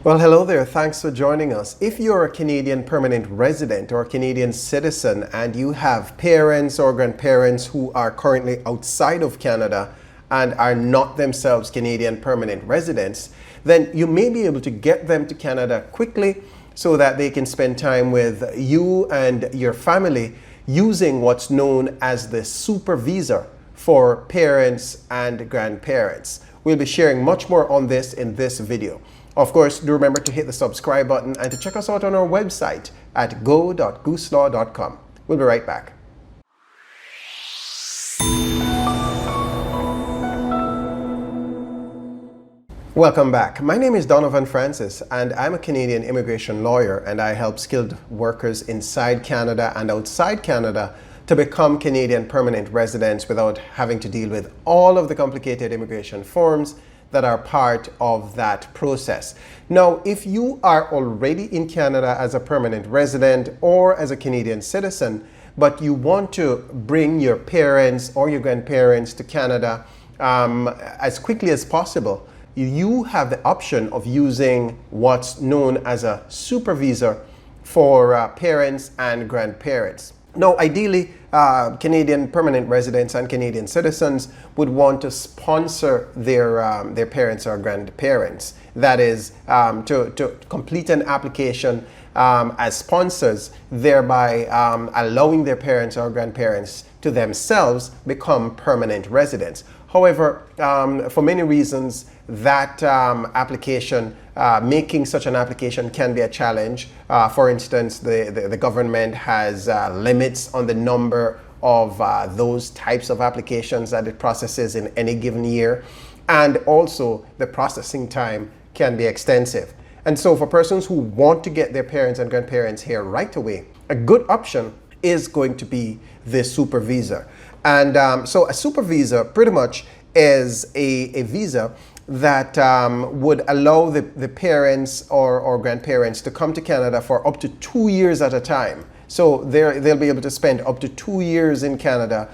Well, hello there. Thanks for joining us. If you're a Canadian permanent resident or a Canadian citizen and you have parents or grandparents who are currently outside of Canada and are not themselves Canadian permanent residents, then you may be able to get them to Canada quickly so that they can spend time with you and your family using what's known as the super visa for parents and grandparents. We'll be sharing much more on this in this video. Of course, do remember to hit the subscribe button and to check us out on our website at go.gooselaw.com. We'll be right back. Welcome back. My name is Donovan Francis and I'm a Canadian immigration lawyer, and I help skilled workers inside Canada and outside Canada to become Canadian permanent residents without having to deal with all of the complicated immigration forms that are part of that process. Now, if you are already in Canada as a permanent resident or as a Canadian citizen, but you want to bring your parents or your grandparents to Canada as quickly as possible, you have the option of using what's known as a super visa for parents and grandparents. Now, ideally, Canadian permanent residents and Canadian citizens would want to sponsor their parents or grandparents. That is, to complete an application as sponsors, thereby allowing their parents or grandparents to themselves become permanent residents. However, for many reasons, that making such an application can be a challenge. For instance, the government has limits on the number of those types of applications that it processes in any given year, and also the processing time can be extensive. And so for persons who want to get their parents and grandparents here right away, a good option is going to be the super visa. And so a super visa pretty much is a visa that would allow the parents or grandparents to come to Canada for up to 2 years at a time. So they'll be able to spend up to 2 years in Canada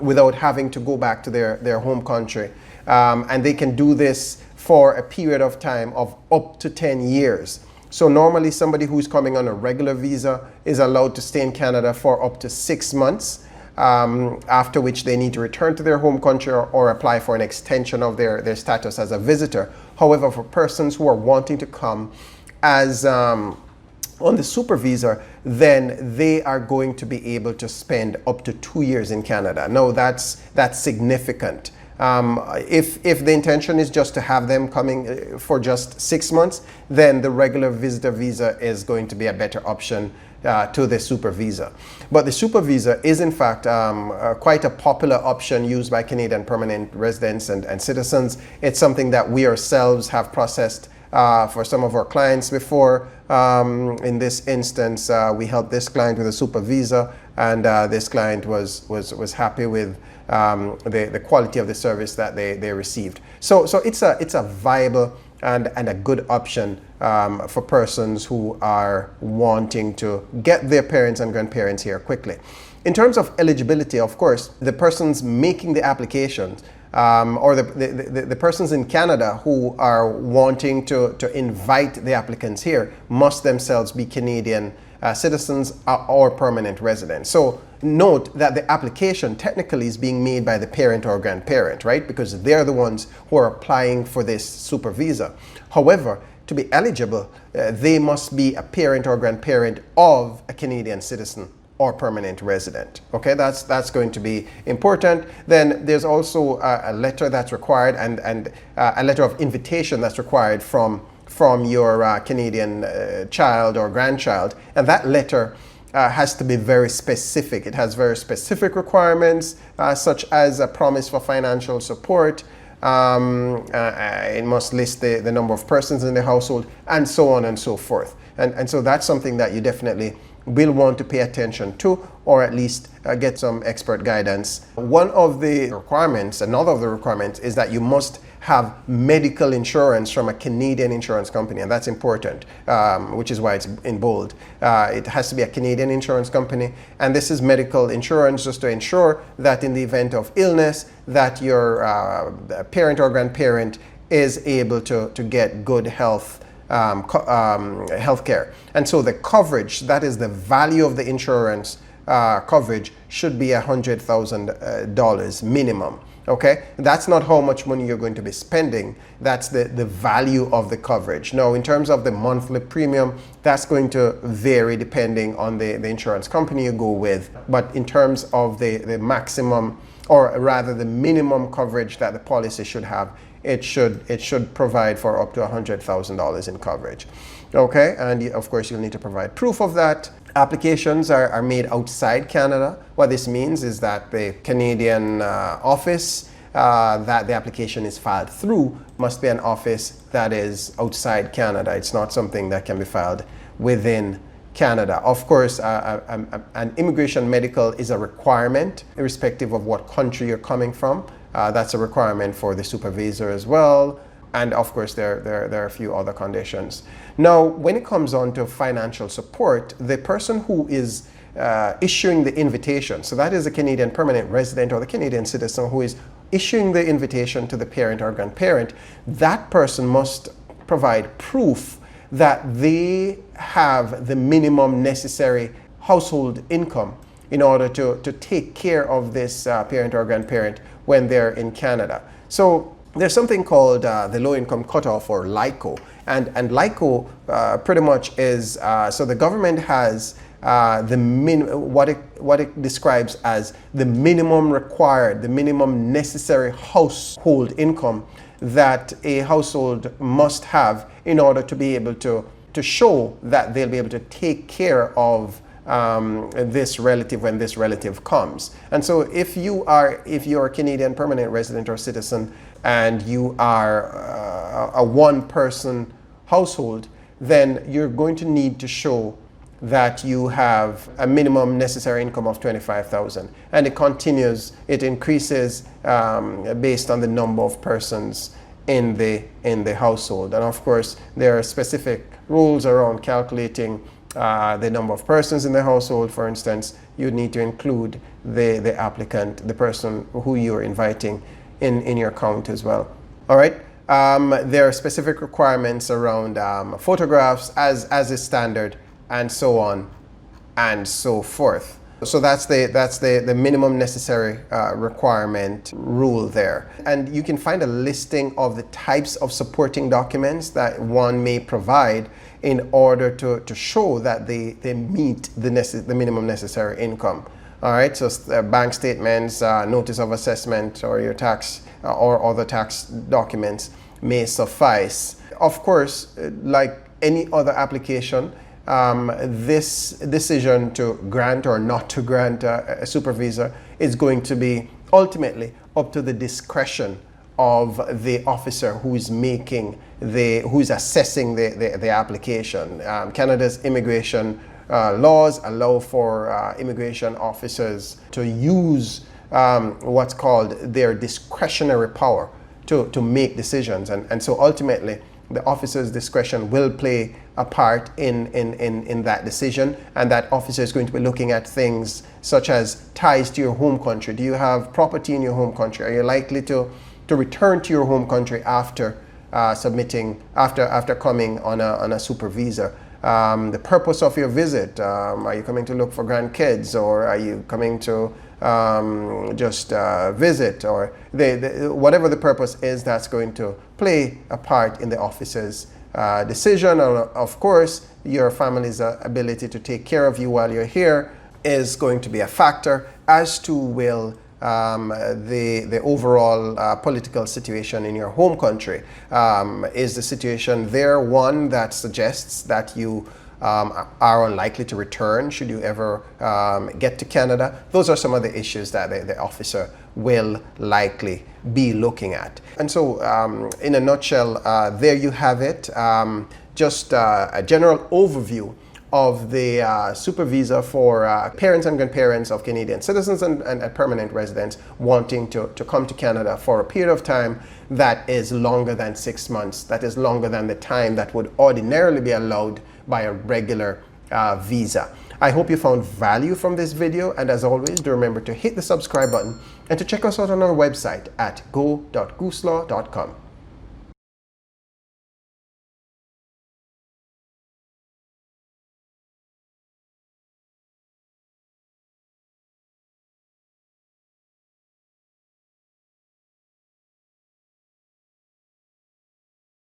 without having to go back to their home country. And they can do this for a period of time of up to 10 years. So normally somebody who's coming on a regular visa is allowed to stay in Canada for up to 6 months. After which they need to return to their home country or apply for an extension of their status as a visitor. However, for persons who are wanting to come as on the super visa, then they are going to be able to spend up to 2 years in Canada. Now that's significant. If the intention is just to have them coming for just 6 months, then the regular visitor visa is going to be a better option to the super visa. But the super visa is in fact quite a popular option used by Canadian permanent residents and citizens. It's something that we ourselves have processed for some of our clients before. In this instance, we helped this client with a super visa, and this client was happy with the quality of the service that they received. So it's a viable and a good option for persons who are wanting to get their parents and grandparents here quickly. In terms of eligibility, of course, the persons making the applications or the persons in Canada who are wanting to invite the applicants here must themselves be Canadian citizens or permanent residents. So note that the application technically is being made by the parent or grandparent, right? Because they're the ones who are applying for this super visa. However, to be eligible, they must be a parent or grandparent of a Canadian citizen or permanent resident. Okay, that's going to be important. Then there's also a letter that's required and a letter of invitation that's required from your Canadian child or grandchild, and that letter has to be very specific. It has very specific requirements, such as a promise for financial support. It must list the number of persons in the household, and so on and so forth. And so that's something that you definitely will want to pay attention to, or at least get some expert guidance. One of the requirements, another of the requirements, is that you must have medical insurance from a Canadian insurance company, and that's important, which is why it's in bold. It has to be a Canadian insurance company, and this is medical insurance just to ensure that in the event of illness, that your parent or grandparent is able to get good health healthcare. And so the coverage, that is the value of the insurance coverage, should be $100,000 minimum. Okay, that's not how much money you're going to be spending. That's the value of the coverage. Now, in terms of the monthly premium, that's going to vary depending on the insurance company you go with. But in terms of the maximum, or rather the minimum coverage that the policy should have, it should provide for up to $100,000 in coverage. Okay, and of course you'll need to provide proof of that. Applications are made outside Canada. What this means is that the Canadian office that the application is filed through must be an office that is outside Canada. It's not something that can be filed within Canada. Of course, an immigration medical is a requirement, irrespective of what country you're coming from. That's a requirement for the supervisor as well. And of course, there are a few other conditions. Now, when it comes on to financial support, the person who is issuing the invitation, so that is a Canadian permanent resident or the Canadian citizen who is issuing the invitation to the parent or grandparent, that person must provide proof that they have the minimum necessary household income in order to take care of this parent or grandparent when they're in Canada. So there's something called the low income cutoff, or LICO, and LICO pretty much is so the government has what it describes as the minimum required, the minimum necessary household income that a household must have in order to be able to show that they'll be able to take care of this relative when this relative comes. And so if you're a Canadian permanent resident or citizen and you are a one-person household, then you're going to need to show that you have a minimum necessary income of $25,000, and it continues, it increases based on the number of persons in the household. And of course, there are specific rules around calculating the number of persons in the household. For instance, you need to include the applicant, the person who you're inviting in your count as well. All right. There are specific requirements around photographs as is standard, and so on and so forth. So that's the minimum necessary requirement rule there. And you can find a listing of the types of supporting documents that one may provide in order to show that they meet the minimum necessary income. All right, so bank statements, notice of assessment, or your tax or other tax documents may suffice. Of course, like any other application, this decision to grant or not to grant a supervisor is going to be ultimately up to the discretion of the officer who's assessing the application. Canada's immigration laws allow for immigration officers to use what's called their discretionary power to make decisions, and so ultimately the officer's discretion will play a part in that decision, and that officer is going to be looking at things such as ties to your home country. Do you have property in your home country? Are you likely to return to your home country after after coming on a supervisor? The purpose of your visit, are you coming to look for grandkids, or are you coming to just visit, or whatever the purpose is, that's going to play a part in the officer's decision. And of course, your family's ability to take care of you while you're here is going to be a factor, as to will the overall political situation in your home country. Is the situation there one that suggests that you are unlikely to return should you ever get to Canada? Those are some of the issues that the officer will likely be looking at. And so in a nutshell, there you have it. Just a general overview of the super visa for parents and grandparents of Canadian citizens and permanent residents wanting to come to Canada for a period of time that is longer than 6 months, that is longer than the time that would ordinarily be allowed by a regular visa. I hope you found value from this video, and as always, do remember to hit the subscribe button and to check us out on our website at go.gooselaw.com.